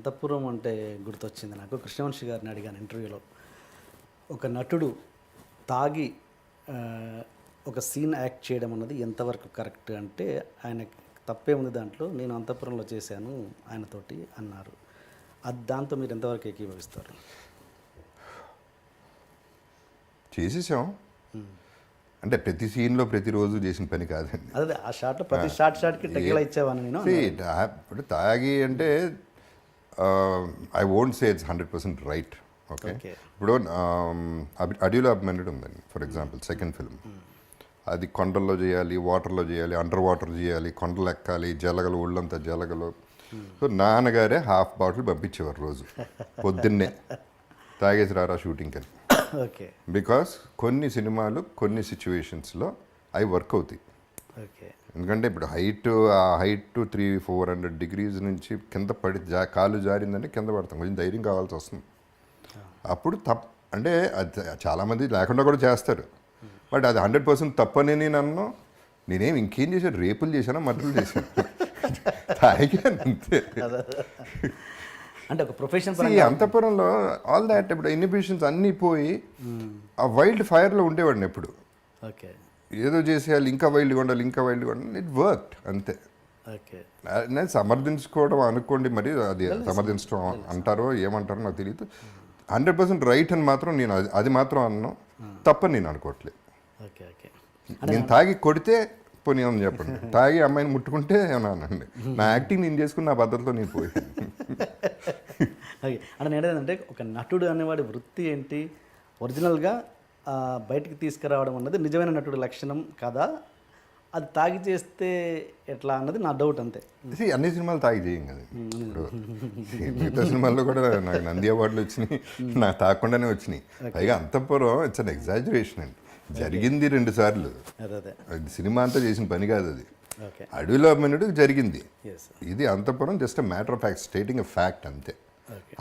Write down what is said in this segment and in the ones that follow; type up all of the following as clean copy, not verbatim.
అంతఃపురం అంటే గుర్తొచ్చింది నాకు. కృష్ణవంశీ గారిని అడిగాను ఇంటర్వ్యూలో. ఒక నటుడు తాగి ఒక సీన్ యాక్ట్ చేయడం అన్నది ఎంతవరకు కరెక్ట్ అంటే, ఆయన తప్పే ఉంది దాంట్లో, నేను అంతఃపురంలో చేశాను ఆయనతోటి అన్నారు. అది దాంతో మీరు ఎంతవరకు ఏకీభవిస్తారు? చేసేసాం అంటే ప్రతి సీన్లో ప్రతిరోజు చేసిన పని కాదండి. అదే ఆ షాట్లో ప్రతి షాట్కి టెక్కిలా ఇచ్చేవాను నేను. ఇప్పుడు తాగి అంటే I won't say it's 100% right. Okay, ఇప్పుడు అడవిలో అభిమన్యుడు ఉందండి ఫర్ ఎగ్జాంపుల్, సెకండ్ ఫిల్మ్. అది కొండల్లో చేయాలి, వాటర్లో చేయాలి, అండర్ వాటర్ చేయాలి, కొండలు ఎక్కాలి, జలగలు, ఒళ్ళంతా జలగలు. సో నాన్నగారే హాఫ్ బాటిల్ పంపించేవారు రోజు పొద్దున్నే, తాగేసి రారా షూటింగ్కి అని. ఓకే, బికాస్ కొన్ని సినిమాలు కొన్ని సిచ్యువేషన్స్లో అవి వర్క్ అవుతాయి. ఓకే, ఎందుకంటే ఇప్పుడు ఆ హైట్ 300-400 degrees నుంచి కింద పడి కాలు జారిందంటే కింద పడతాం, కొంచెం ధైర్యం కావాల్సి వస్తుంది. అప్పుడు అంటే అది చాలామంది లేకుండా కూడా చేస్తారు, బట్ అది 100% తప్పని నన్ను నేనేం ఇంకేం చేశాను, రేపులు చేశాను, మర్డర్లు చేశాను, తాగాను అంతే. అంటే ఒక ప్రొఫెషన్ అంతఃపురంలో ఆల్ దాట్ ఇప్పుడు ఇన్హిబిషన్స్ అన్నీ పోయి ఆ వైల్డ్ ఫైర్లో ఉండేవాడిని ఎప్పుడు. ఓకే, ఏదో చేసేయాలి, ఇంకా వైల్డ్గా ఉండాలి, ఇంకా వైల్డ్గా ఉండాలి, ఇట్ వర్క్ అంతే. ఓకే, నేను సమర్థించుకోవడం అనుకోండి, మరి అది సమర్థించడం అంటారో ఏమంటారో నాకు తెలియదు. 100% రైట్ అని మాత్రం నేను అది మాత్రం అన్నాను, తప్పని నేను అనుకోవట్లేదు. Okay, okay. నేను తాగి కొడితే పోనీ అని చెప్పండి, తాగి అమ్మాయిని ముట్టుకుంటే ఏమన్నానండి, నా యాక్టింగ్ నేను చేసుకుని నా పద్ధతిలో నేను పోయాను. ఓకే, అంటే నేను ఏంటంటే ఒక నటుడు అనేవాడి వృత్తి ఏంటి, ఒరిజినల్గా బయటికి తీసుకురావడం అన్నది నిజమైన నటుడు లక్షణం కదా, అది తాగి చేస్తే ఎట్లా అన్నది నా డౌట్ అంతే. అన్ని సినిమాలు తాగి చేయం కదా, ఇప్పుడు మిగతా సినిమాల్లో కూడా నాకు నంది అవార్డులు వచ్చినాయి, నాకు తాగకుండానే వచ్చినాయి. పైగా అంతఃపురం ఇట్స్ అన్ ఎగ్జాజరేషన్ అండి, జరిగింది 2 సార్లు, అది సినిమా అంతా చేసిన పని కాదు అది. అడవిలో అభిమన్యుడు జరిగింది, ఇది అంతఃపురం just a matter of fact, stating a fact అంతే.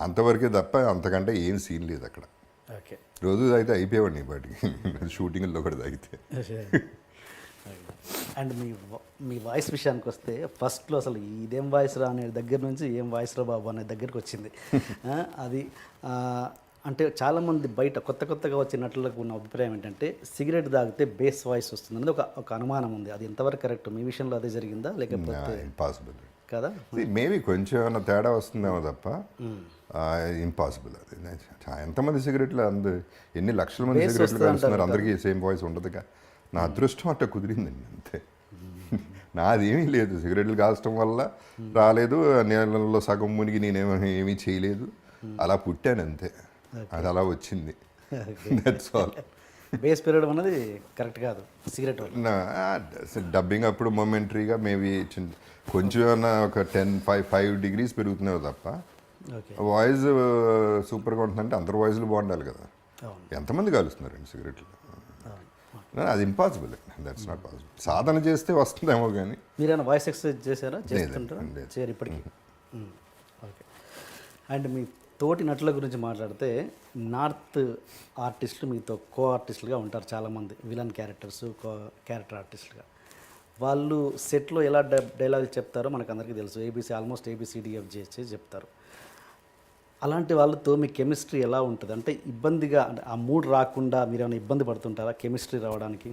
అంతవరకే తప్ప అంతకంటే ఏం సీన్ లేదు అక్కడ. రోజు తాగితే అయిపోయేవాడిని వాటికి, షూటింగ్లో కూడా తాగితే. అండ్ మీ వాయిస్ విషయానికి వస్తే, ఫస్ట్లో అసలు ఇదేం వాయిస్ రా అనే దగ్గర నుంచి ఏం వాయిస్ రా బాబు అనే దగ్గరికి వచ్చింది. అది అంటే చాలామంది బయట కొత్తగా వచ్చే నటులకు ఉన్న అభిప్రాయం ఏంటంటే, సిగరెట్ తాగితే బేస్ వాయిస్ వస్తుంది అనేది ఒక అనుమానం ఉంది. అది ఎంతవరకు కరెక్ట్? మీ విషయంలో అదే జరిగిందా లేకపోతే? ఇంపాసిబుల్ కదా, మేబీ కొంచెం ఏమైనా తేడా వస్తుందేమో తప్ప ఇంపాసిబుల్. అది ఎంతమంది సిగరెట్లు ఎన్ని లక్షల మంది సిగరెట్లు కలుస్తున్నారు, అందరికీ సేమ్ వాయిస్ ఉండదుగా. నా అదృష్టం అట్ట కుదిరిందండి అంతే. నాదేమీ లేదు, సిగరెట్లు కాల్చడం వల్ల రాలేదు, నీళ్ళలో సగం మునిగి నేనేమీ చేయలేదు, అలా పుట్టాను అంతే, అది అలా వచ్చింది. That's all. బేస్ పెరగడం అనేది కరెక్ట్ కాదు సిగరెట్ వల్ల. డబ్బింగ్ అప్పుడు మొమెంటరీగా మేబీ కొంచెం ఏమన్నా ఒక 5 degrees పెరుగుతున్నావు తప్ప, వాయిస్ సూపర్గా ఉంటుందంటే అందరు వాయిస్లు బాగుండాలి కదా. ఎంతమంది కాలుస్తున్నారండి సిగరెట్లు? అది ఇంపాసిబుల్, దట్స్ నాట్ పాసిబుల్. సాధన చేస్తే వస్తుందేమో కానీ. మీరైనా వాయిస్ ఎక్సర్సైజ్ చేశారా? చేస్తుంటారా? చేయరు ఇప్పటికీ. ఓకే. అండ్ మీ తోటి నటుల గురించి మాట్లాడితే, నార్త్ ఆర్టిస్టులు మీతో కో ఆర్టిస్టులుగా ఉంటారు చాలామంది, విలన్ క్యారెక్టర్స్, క్యారెక్టర్ ఆర్టిస్టులుగా. వాళ్ళు సెట్లో ఎలా డైలాగ్ చెప్తారో మనకు అందరికీ తెలుసు, ఆల్మోస్ట్ ABCDFG చెప్తారు. అలాంటి వాళ్ళతో మీ కెమిస్ట్రీ ఎలా ఉంటుంది? అంటే ఇబ్బందిగా, అంటే ఆ మూడ్ రాకుండా మీరు ఏమైనా ఇబ్బంది పడుతుంటారా కెమిస్ట్రీ రావడానికి?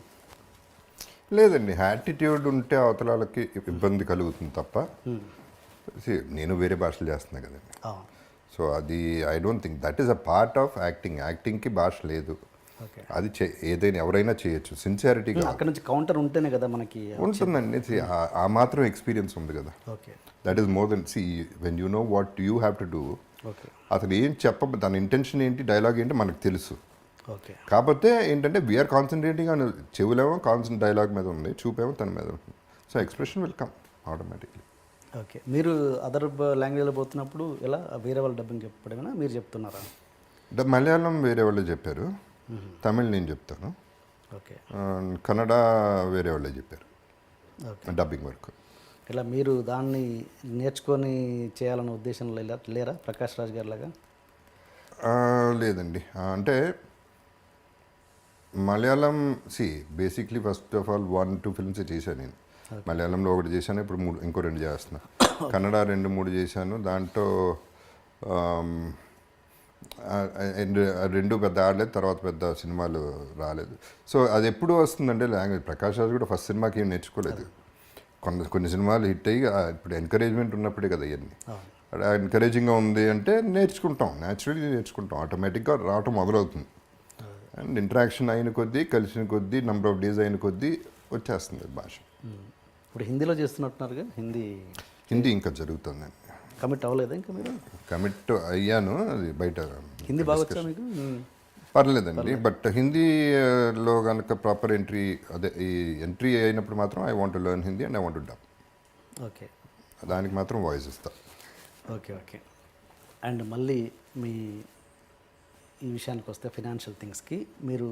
లేదండి, యాటిట్యూడ్ ఉంటే అవతల వాళ్ళకి ఇబ్బంది కలుగుతుంది తప్ప. నేను వేరే భాషలు చేస్తున్నా కదండి, సో అది I don't think that is a part of acting. యాక్టింగ్కి భాష లేదు, అది ఏదైనా ఎవరైనా చేయొచ్చు సిన్సియారిటీగా. అక్కడ నుంచి కౌంటర్ ఉంటేనే కదా మనకి ఉంటుందండి, ఆ మాత్రం ఎక్స్పీరియన్స్ ఉంది కదా. That is more than when you know what you have to do. అసలు ఏం దాని ఇంటెన్షన్ ఏంటి, డైలాగ్ ఏంటి మనకు తెలుసు. కాకపోతే ఏంటంటే వీఆర్ కాన్సన్ట్రేటింగ్ అని, చెవులేమో డైలాగ్ మీద ఉంది, చూపేమో తన మీద ఉంది. So expression will come automatically. Okay, మీరు అదర్ లాంగ్వేజ్లో పోతున్నప్పుడు ఎలా వేరే వాళ్ళు డబ్బింగ్ చెప్పడమేనా, మీరు చెప్తున్నారా? మలయాళం వేరే వాళ్ళు చెప్పారు, తమిళ్ నేను చెప్తాను, కన్నడ వేరే వాళ్ళే చెప్పారు డబ్బింగ్ వర్క్. ఇలా మీరు దాన్ని నేర్చుకొని చేయాలన్న ఉద్దేశంలో లేరా ప్రకాష్ రాజ్ గారి లాగా? లేదండి, అంటే Malayalam basically first of all 1-2 films చేశాను నేను. మలయాళంలో ఒకటి చేశాను, ఇప్పుడు ఇంకో 2 చేస్తున్నా. కన్నడ 2-3 చేశాను, దాంట్లో రెండు పెద్ద ఆడలేదు, తర్వాత పెద్ద సినిమాలు రాలేదు. సో అది ఎప్పుడు వస్తుందంటే లాంగ్వేజ్. ప్రకాష్ రాజ్ కూడా ఫస్ట్ సినిమాకి ఏం నేర్చుకోలేదు. కొన్ని సినిమాలు హిట్ అయ్యి ఇప్పుడు ఎంకరేజ్మెంట్ ఉన్నప్పుడే కదా ఇవన్నీ. ఎంకరేజింగ్గా ఉంది అంటే నేర్చుకుంటాం, న్యాచురల్లీ నేర్చుకుంటాం, ఆటోమేటిక్గా రావటం మొదలవుతుంది. అండ్ ఇంటరాక్షన్ అయిన కొద్దీ, కలిసిన కొద్దీ, నెంబర్ ఆఫ్ డేస్ అయిన కొద్దీ వచ్చేస్తుంది భాష. ఇప్పుడు హిందీలో చేస్తున్నట్టున్నారుగా, హిందీ ఇంకా జరుగుతుందండి. కమిట్ అవ్వలేదా ఇంకా మీరు? కమిట్ అయ్యాను, అది బయట. హిందీ బాగా వచ్చా మీకు? పర్లేదండి, బట్ హిందీలో కనుక ప్రాపర్ ఎంట్రీ, అదే ఈ ఎంట్రీ అయినప్పుడు మాత్రం I want to learn Hindi and I want to dub. Okay, దానికి మాత్రం వాయిస్ ఇస్తా. Okay okay. అండ్ మళ్ళీ మీ ఈ విషయానికి వస్తే ఫినాన్షియల్ థింగ్స్కి, మీరు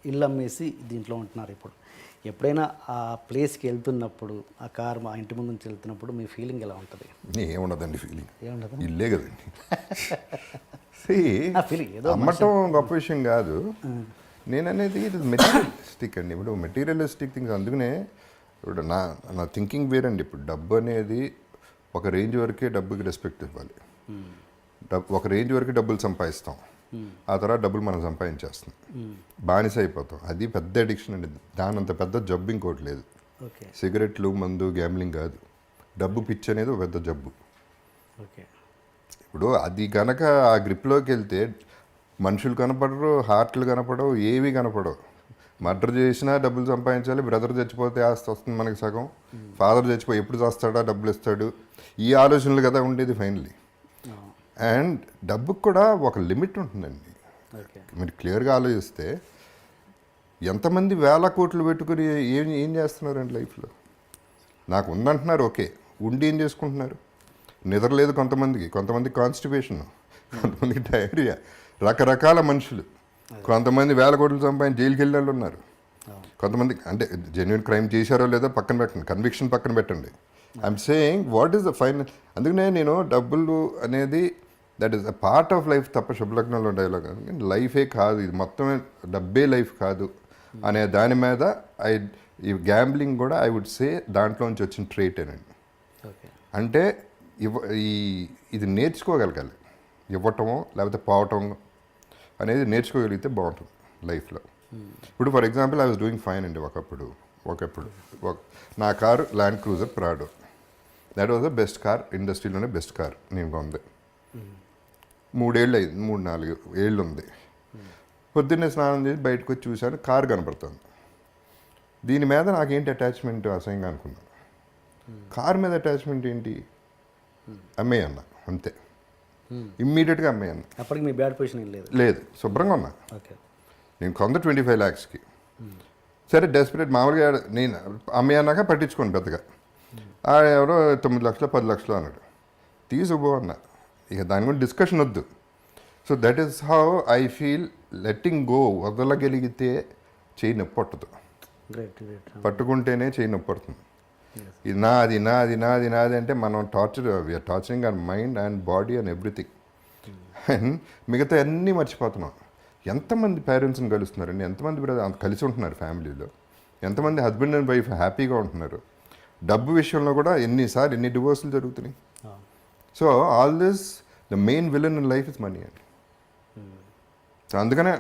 ఇల్లు అమ్మేసి దీంట్లో ఉంటున్నారు ఇప్పుడు. ఎప్పుడైనా ఆ ప్లేస్కి వెళ్తున్నప్పుడు, ఆ కార్ మా ఇంటి ముందు నుంచి వెళ్తున్నప్పుడు మీ ఫీలింగ్ ఎలా ఉంటుంది? ఏముండదండి ఫీలింగ్, ఏముండదు, ఇల్లే కదండి. ఫీలింగ్ ఏదో అమ్మటం గొప్ప విషయం కాదు. నేను అనేది ఇది మెటీరియలిస్టిక్ అండి. ఇప్పుడు మెటీరియలిస్టిక్ థింగ్స్. అందుకనే ఇప్పుడు నా థింకింగ్ వేరండి. ఇప్పుడు డబ్బు అనేది ఒక రేంజ్ వరకే డబ్బుకి రెస్పెక్ట్ ఇవ్వాలి. ఒక రేంజ్ వరకు డబ్బులు సంపాదిస్తాం, ఆ తర్వాత డబ్బులు మనం సంపాదించేస్తాం, బానిస అయిపోతాం. అది పెద్ద అడిక్షన్ అండి. దాని అంత పెద్ద జబ్బు ఇంకోటి లేదు. సిగరెట్లు, మందు, గ్యాంబ్లింగ్ కాదు. డబ్బు పిచ్చి అనేది ఒక పెద్ద జబ్బు. ఓకే, ఇప్పుడు అది కనుక ఆ గ్రిప్లోకి వెళ్తే మనుషులు కనపడరు, హార్ట్లు కనపడవు, ఏవి కనపడవు. మర్డర్ చేసినా డబ్బులు సంపాదించాలి, బ్రదర్ చచ్చిపోతే ఆస్తి వస్తుంది మనకి సగం, ఫాదర్ చచ్చిపోయి ఎప్పుడు చేస్తాడా, డబ్బులు ఇస్తాడు, ఈ ఆలోచనలు కదా ఉండేది ఫైనలీ. అండ్ డబ్బుకు కూడా ఒక లిమిట్ ఉంటుందండి. మీరు క్లియర్గా ఆలోచిస్తే ఎంతమంది వేల కోట్లు పెట్టుకుని ఏం చేస్తున్నారండి లైఫ్లో? నాకు ఉందంటున్నారు, ఓకే, ఉండి ఏం చేసుకుంటున్నారు? నిద్ర లేదు కొంతమంది కాన్స్టిపేషన్, కొంతమందికి డయేరియా, రకరకాల మనుషులు. కొంతమంది వేల కోట్లు సంపాదించి జైలుకి వెళ్ళే వాళ్ళు ఉన్నారు. కొంతమంది అంటే జెన్యున్ క్రైమ్ చేశారో లేదో పక్కన పెట్టండి, కన్విక్షన్ పక్కన పెట్టండి. I'm saying what is the final. అందుకనే నేను డబ్బులు అనేది that is a part of life తప్ప, శుభలగ్నంలో డైలాగ్ లైఫే కాదు, ఇది మొత్తమే డబ్బే లైఫ్ కాదు అనే దాని మీద ఈ గ్యాంబ్లింగ్ కూడా ఐ వుడ్ సే దాంట్లోంచి వచ్చిన ట్రేటేనండి. అంటే ఇది నేర్చుకోగలగాలి, ఇవ్వటమో లేకపోతే పోవటం అనేది నేర్చుకోగలిగితే బాగుంటుంది లైఫ్లో. ఇప్పుడు for example I was doing fine అండి ఒకప్పుడు నా car Land Cruiser Prado. That was the best car, ఇండస్ట్రీలోనే బెస్ట్ కార్ నేను కొంది. 3-4 ఏళ్ళు ఉంది. పొద్దున్నే స్నానం చేసి బయటకు వచ్చి చూశాను, కారు కనపడుతుంది. దీని మీద నాకేంటి అటాచ్మెంట్ అసహ్యంగా అనుకున్నాను. కారు మీద అటాచ్మెంట్ ఏంటి? అమ్మేయన్న అంతే, ఇమ్మీడియట్గా అమ్మేయన్న. అప్పటికి మీ బ్యాడ్ పొజిషన్ లేదు, శుభ్రంగా ఉన్నా. నేను కొంత 25 lakhsకి. సరే డెస్పరేట్ మామూలుగా నేను అమ్మేయన్నాక పట్టించుకోండి పెద్దగా. ఎవరో 9 లక్షలు 10 లక్షలు అన్నాడు, తీసుకుపో అన్నా. ఇక దాని గురించి డిస్కషన్ వద్దు. So that is how I feel. Letting go, వదలగలిగితే చేయి నొప్పి పట్టదు, పట్టుకుంటేనే చేయి నొప్పి పడుతుంది. ఇది నాది అంటే మనం we're torturing our mind and body and everything. And మిగతా అన్నీ మర్చిపోతున్నాం. ఎంతమంది పేరెంట్స్ని కలుస్తున్నారండి, ఎంతమంది బ్రదర్ కలిసి ఉంటున్నారు ఫ్యామిలీలో, ఎంతమంది హస్బెండ్ అండ్ వైఫ్ హ్యాపీగా ఉంటున్నారు. డబ్బు విషయంలో కూడా ఎన్ని డివోర్సులు జరుగుతున్నాయి. So all this the main villain in life is money అండి. సో అందుకనే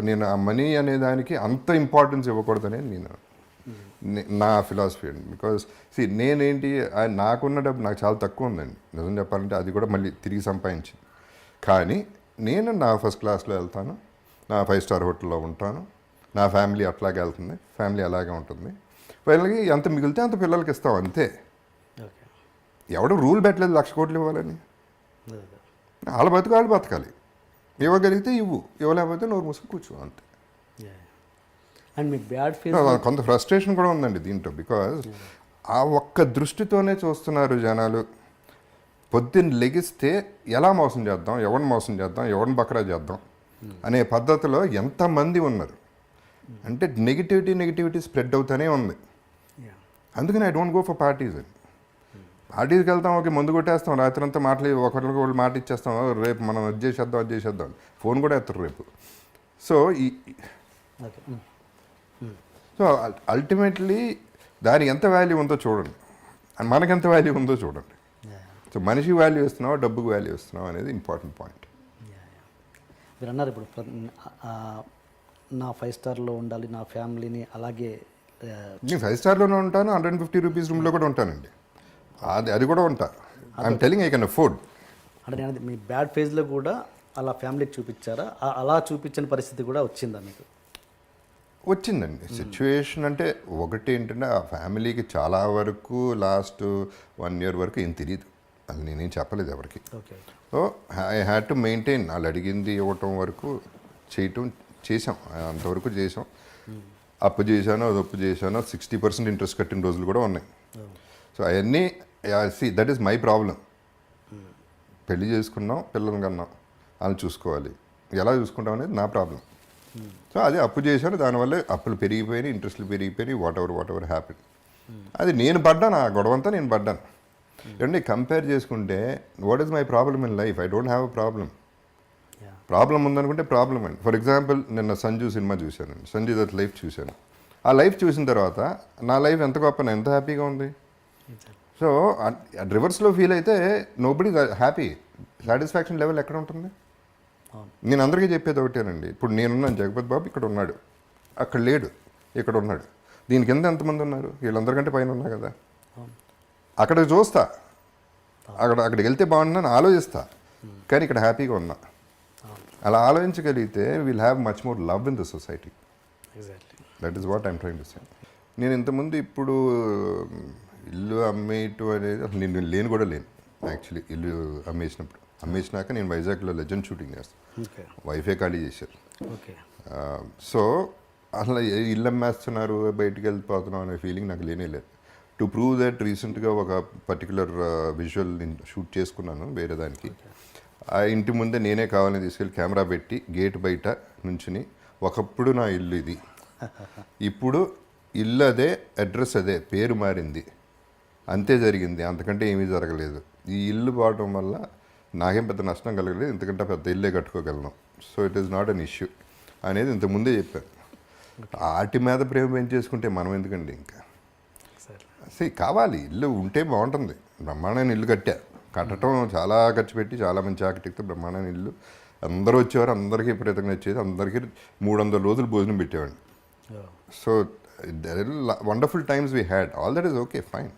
నేను ఆ మనీ అనే దానికి అంత ఇంపార్టెన్స్ ఇవ్వకూడదనే నా ఫిలాసఫీ అండి. బికాస్ నేనేంటి, నాకున్న డబ్బు నాకు చాలా తక్కువ ఉందండి నిజం చెప్పాలంటే. అది కూడా మళ్ళీ తిరిగి సంపాదించింది. కానీ నేను నా ఫస్ట్ క్లాస్లో వెళ్తాను, నా 5-star హోటల్లో ఉంటాను, నా ఫ్యామిలీ అట్లాగే వెళ్తుంది, ఫ్యామిలీ అలాగే ఉంటుంది. వాళ్ళకి ఎంత మిగిలితే అంత పిల్లలకి ఇస్తాం అంతే. ఎవడు రూల్ పెట్టలేదు 1,00,000 కోట్లు ఇవ్వాలని. వాళ్ళ బతుకు బతకాలి. ఇవ్వగలిగితే ఇవ్వు, ఇవ్వలేకపోతే నోరు మూసుకు కూర్చో అంతే. అండ్ మీ బ్యాడ్ ఫీల్, కొంత ఫ్రస్ట్రేషన్ కూడా ఉందండి దీంట్లో. బికాజ్ ఆ ఒక్క దృష్టితోనే చూస్తున్నారు జనాలు. పొద్దున్న లెగిస్తే ఎలా మోసం చేద్దాం, ఎవరిని బకరా చేద్దాం అనే పద్ధతిలో ఎంతమంది ఉన్నారు అంటే నెగిటివిటీ స్ప్రెడ్ అవుతూనే ఉంది. అందుకని I don't go for parties అండి. పార్టీస్కి వెళ్తాం, ఓకే, ముందు కొట్టేస్తాం, రాత్రి అంతా ఒకరికి వాళ్ళు మాట ఇచ్చేస్తాం, రేపు మనం అది చేసేద్దాం ఫోన్ కూడా ఎత్తారు రేపు. సో అల్టిమేట్లీ దానికి ఎంత వాల్యూ ఉందో చూడండి, అండ్ మనకెంత వాల్యూ ఉందో చూడండి. సో మనిషి వాల్యూ ఇస్తున్నావా, డబ్బుకు వాల్యూ ఇస్తున్నావా అనేది ఇంపార్టెంట్ పాయింట్. మీరు అన్నారు ఇప్పుడు నా 5 స్టార్లో ఉండాలి, నా ఫ్యామిలీని అలాగే నేను 5 స్టార్లోనే ఉంటాను, 150 రూపీస్ రూమ్లో కూడా ఉంటానండి. అది కూడా ఉంటా. I'm telling I can afford. అంటే నేను మీ బ్యాడ్ ఫేజ్లో కూడా అలా ఫ్యామిలీకి చూపించారా? అలా చూపించని పరిస్థితి కూడా వచ్చిందా మీకు? వచ్చిందండి సిచ్యువేషన్. అంటే ఒకటి ఏంటంటే ఆ ఫ్యామిలీకి చాలా వరకు లాస్ట్ 1 year వరకు ఏం తెలియదు, అది నేనేం చెప్పలేదు ఎవరికి. Okay. So I had to maintain. వాళ్ళు అడిగింది ఇవ్వటం వరకు చేసాం, అంతవరకు చేసాం. అప్పు చేశాను, అది అప్పు చేశాను, 60% ఇంట్రెస్ట్ కట్టిన రోజులు కూడా ఉన్నాయి. సో అవన్నీ దట్ ఈస్ మై ప్రాబ్లం. పెళ్లి చేసుకున్నాం, పిల్లలు కన్నాం, వాళ్ళని చూసుకోవాలి, ఎలా చూసుకుంటాం అనేది నా ప్రాబ్లం. సో అది అప్పు చేశాను, దానివల్ల అప్పులు పెరిగిపోయినాయి, ఇంట్రెస్ట్లు పెరిగిపోయినాయి, వాట్ ఎవర్ హ్యాపీ. అది నేను పడ్డాను, ఆ గొడవంతా నేను పడ్డాను. ఏమంటే కంపేర్ చేసుకుంటే what is my problem in life? I don't have a problem ఉందనుకుంటే ప్రాబ్లం అండి. ఫర్ ఎగ్జాంపుల్ నిన్న సంజు సినిమా చూశాను, సంజు దత్ లైఫ్ చూశాను. ఆ లైఫ్ చూసిన తర్వాత నా లైఫ్ ఎంత గొప్ప, ఎంత హ్యాపీగా ఉంది. సో రివర్స్లో ఫీల్ అయితే నోబడీ హ్యాపీ. సాటిస్ఫాక్షన్ లెవెల్ ఎక్కడ ఉంటుంది? నేను అందరికీ చెప్పేది ఒకటేనండి. ఇప్పుడు నేనున్నాను, జగపతి బాబు ఇక్కడ ఉన్నాడు, అక్కడ లేడు, ఇక్కడ ఉన్నాడు. దీని కింద ఎంతమంది ఉన్నారు? వీళ్ళందరికంటే పైన ఉన్నా కదా. అక్కడికి చూస్తా, అక్కడికి వెళ్తే బాగుంటుందని ఆలోచిస్తా, కానీ ఇక్కడ హ్యాపీగా ఉన్నా. అలా ఆలోచించగలిగితే will have much more love in the society. That is what I'm trying to say. నేను ఇంతకుముందు ఇప్పుడు ఇల్లు అమ్మేయటం అనేది అసలు నేను లేను కూడా లేను యాక్చువల్లీ. ఇల్లు అమ్మేసినాక నేను వైజాగ్లో లెజెండ్ షూటింగ్ చేస్తాను, వైఫే ఖాళీ చేశారు. సో అసలు ఇల్లు అమ్మేస్తున్నారు, బయటికి వెళ్ళిపోతున్నాం అనే ఫీలింగ్ నాకు లేనే లేదు. టు ప్రూవ్ దట్ రీసెంట్గా ఒక పర్టికులర్ విజువల్ నేను షూట్ చేసుకున్నాను వేరే దానికి. ఆ ఇంటి ముందే నేనే కావాలని తీసుకెళ్ళి కెమెరా పెట్టి గేట్ బయట నుంచుని, ఒకప్పుడు నా ఇల్లు ఇది, ఇప్పుడు ఇల్లు అదే, అడ్రస్ అదే, పేరు మారింది, అంతే జరిగింది, అంతకంటే ఏమీ జరగలేదు. ఈ ఇల్లు పోవడం వల్ల నాకేం పెద్ద నష్టం కలగలేదు, ఇంతకంటే పెద్ద ఇల్లే కట్టుకోగలను. So it is not an issue అనేది ఇంతకుముందే చెప్పాను. వాటి మీద ప్రేమ పెంచేసుకుంటే మనం ఎందుకండి ఇంకా కావాలి. ఇల్లు ఉంటే బాగుంటుంది. బ్రహ్మాండమైన ఇల్లు కట్టడం చాలా ఖర్చు పెట్టి చాలా మంచి ఆర్కిటెక్ట్, బ్రహ్మాండమైన ఇల్లు, అందరూ వచ్చేవారు, అందరికీ విపరీతంగా వచ్చేది, అందరికీ 300 రోజులు భోజనం పెట్టేవాడిని. So wonderful times we had, all that is okay fine.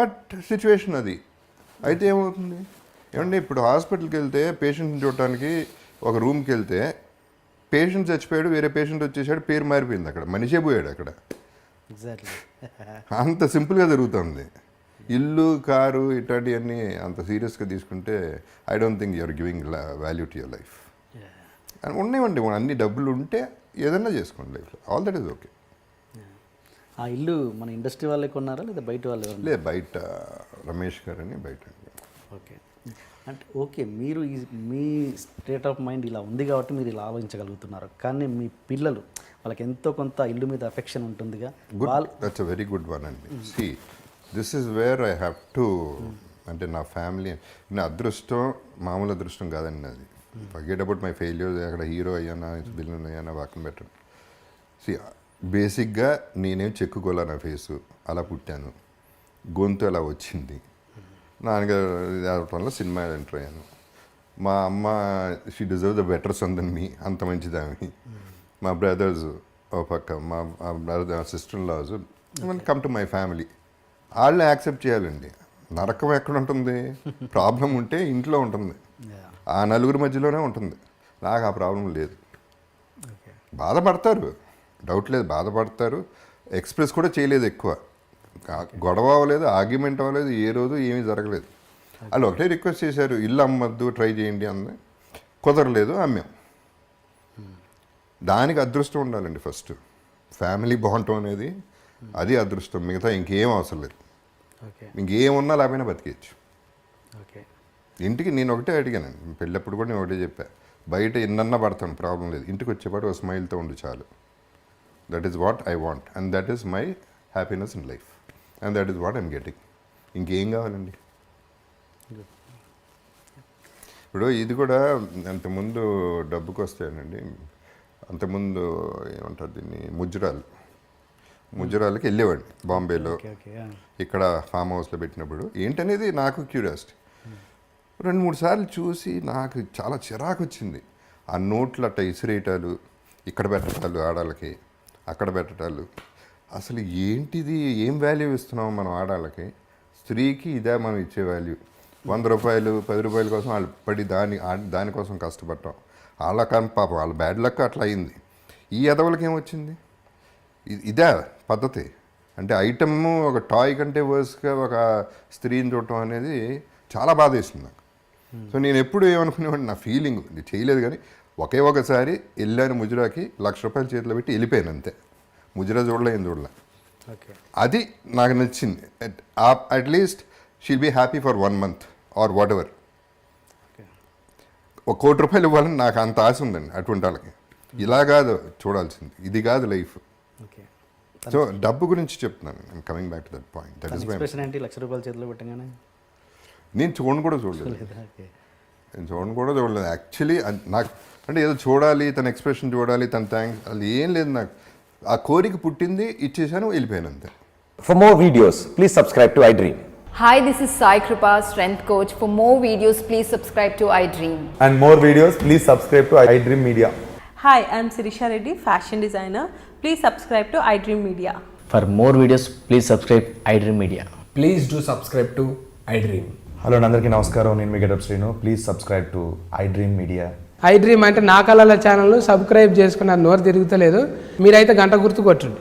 But situation అది అయితే ఏమవుతుంది ఏమంటే, ఇప్పుడు హాస్పిటల్కి వెళ్తే పేషెంట్ని చూడటానికి ఒక రూమ్కి వెళ్తే పేషెంట్ చచ్చిపోయాడు, వేరే పేషెంట్ వచ్చేసాడు, పేరు మారిపోయింది, అక్కడ మనిషే పోయాడు అక్కడ. అంత సింపుల్గా జరుగుతుంది. ఇల్లు, కారు ఇట్లాంటివన్నీ అంత సీరియస్గా తీసుకుంటే I don't think you're giving value to your life. ఉన్నాయండి, అన్ని డబ్బులు ఉంటే ఏదన్నా చేసుకోండి లైఫ్లో, ఆల్ దట్ ఈస్ ఓకే. ఆ ఇల్లు మన ఇండస్ట్రీ వాళ్ళే కొన్నారా లేదా బయట వాళ్ళు? లేదు, బయట రమేష్ గారు అని బయట. ఓకే. అంటే ఓకే, మీరు మీ స్టేట్ ఆఫ్ మైండ్ ఇలా ఉంది కాబట్టి మీరు ఇలా ఆలోచించగలుగుతున్నారు. కానీ మీ పిల్లలు, వాళ్ళకి ఎంతో కొంత ఇల్లు మీద అఫెక్షన్ ఉంటుందిగా. That's a very good one అండి. See this is where I have to, అంటే నా ఫ్యామిలీ, నా అదృష్టం మామూలు అదృష్టం కాదండి అది. ఫర్గెట్ అబౌట్ మై ఫెయిల్యూర్స్, అక్కడ హీరో అయ్యానా, విలన్ అయ్యానా పక్కన పెట్టండి. సి బేసిక్గా నేనేం చెక్కుకోలే, నా ఫేసు అలా పుట్టాను, గొంతు అలా వచ్చింది, నాన్నగారు వల్ల సినిమా ఎంటర్ అయ్యాను. మా అమ్మ she deserve the better son than me, అంత మంచిదామి. మా బ్రదర్స్ ఓ పక్క, మా brother sister in laws, come to my family, వాళ్ళని యాక్సెప్ట్ చేయాలండి. నరకం ఎక్కడ ఉంటుంది? ప్రాబ్లం ఉంటే ఇంట్లో ఉంటుంది, ఆ నలుగురి మధ్యలోనే ఉంటుంది. నాకు ఆ ప్రాబ్లం లేదు. బాధపడతారు, డౌట్ లేదు, బాధపడతారు. ఎక్స్ప్రెస్ కూడా చేయలేదు ఎక్కువ, గొడవ అవ్వలేదు, ఆర్గ్యుమెంట్ అవ్వలేదు, ఏ రోజు ఏమీ జరగలేదు. వాళ్ళు ఒకటే రిక్వెస్ట్ చేశారు, ఇల్లు అమ్మద్దు, ట్రై చేయండి అంది, కుదరలేదు, అమ్మాం. దానికి అదృష్టం ఉండాలండి ఫస్ట్. ఫ్యామిలీ బాగుంటాం అనేది అది అదృష్టం, మిగతా ఇంకేం అవసరం లేదు. ఇంకేమున్నా లేకపోయినా బతికేయచ్చు. ఇంటికి నేను ఒకటే అడిగానండి, పెళ్ళప్పుడు కూడా నేను ఒకటే చెప్పా, బయట ఎన్నన్నా పడతాను ప్రాబ్లం లేదు, ఇంటికి వచ్చేపాటు ఒక స్మైల్తో ఉండి చాలు. That is what I want and that is my happiness in life and that is what I'm getting. ఇంకేం కావాలండి? ఇప్పుడు ఇది కూడా అంతకుముందు డబ్బుకి వస్తాయనండి, అంతకుముందు ఏమంటారు దీన్ని, ముజరాలకి వెళ్ళేవాడిని బాంబేలో, ఓకే ఓకే ఇక్కడ ఫామ్ హౌస్లో పెట్టినప్పుడు. ఏంటనేది నాకు క్యూరియాసిటీ. 2-3 సార్లు చూసి నాకు చాలా చిరాకు వచ్చింది. ఆ నోట్లు అట్ట ఇసిరేయటాలు, ఇక్కడ పెట్టటాలు ఆడాళ్ళకి, అక్కడ పెట్టటాలు. అసలు ఏంటిది, ఏం వాల్యూ ఇస్తున్నాం మనం ఆడాళ్ళకి? స్త్రీకి ఇదే మనం ఇచ్చే వాల్యూ? 100 రూపాయలు 10 రూపాయల కోసం వాళ్ళు పడి దానికోసం కష్టపడటం. వాళ్ళ కానీ పాపం వాళ్ళ బ్యాడ్ లక్ అట్లా అయింది. ఈ ఎదవలకి ఏమొచ్చింది? ఇదే పద్ధతి అంటే ఐటమ్ ఒక టాయ్ కంటే వర్స్గా ఒక స్త్రీని చూడటం అనేది చాలా బాధ వేసింది నాకు. సో నేను ఎప్పుడు ఏమనుకునేవాడిని, నా ఫీలింగ్ చేయలేదు కానీ ఒకసారి వెళ్ళాను ముజరాకి, ₹1,00,000 చేతిలో పెట్టి వెళ్ళిపోయాను అంతే. ముజరా చూడలే, ఏం చూడలే. ఓకే, అది నాకు నచ్చింది. At least she'll be happy for 1 month or whatever. ₹1,00,00,000 ఇవ్వాలని నాకు అంత ఆశ ఉందండి అటువంటి వాళ్ళకి. ఇలా కాదు చూడాల్సింది, ఇది కాదు లైఫ్. ఓకే. సో డబ్బు గురించి చెప్తున్నాను. I'm coming back to that point. That is my expression ఏంటి ₹1,00,000 చేతిలో పెట్టగానే? నేను చూడను కూడా చూడలేదు. ఓకే, నేను చూడను కూడా చూడలేదు యాక్చువల్లీ. నాకు అంటే ఏదో చూడాలి, తన ఎక్స్ప్రెషన్ చూడాలి, తన థ్యాంక్స్, అది ఏం లేదు. నాకు ఆ కోరిక పుట్టింది, ఇచ్చేసాను, వెళ్ళిపోయాను అంతే. For more videos, please subscribe to iDream. Hi, this is Sai Kripa, strength coach. For more videos, please subscribe to iDream. And more videos, please subscribe to iDream Media. Hi, I'm Sirisha Reddy, fashion designer. Please subscribe to iDream Media. For more videos, please subscribe iDream Media. Please do subscribe to iDream. Hello అందరికీ నమస్కారం, నేను మీ getup Srinu. Please subscribe to iDream Media. iDream అంటే నా కళల channel subscribe చేసుకున్న నోరు తిరుగుతలేదు, మీరైతే గంట గుర్తు కొట్టండి.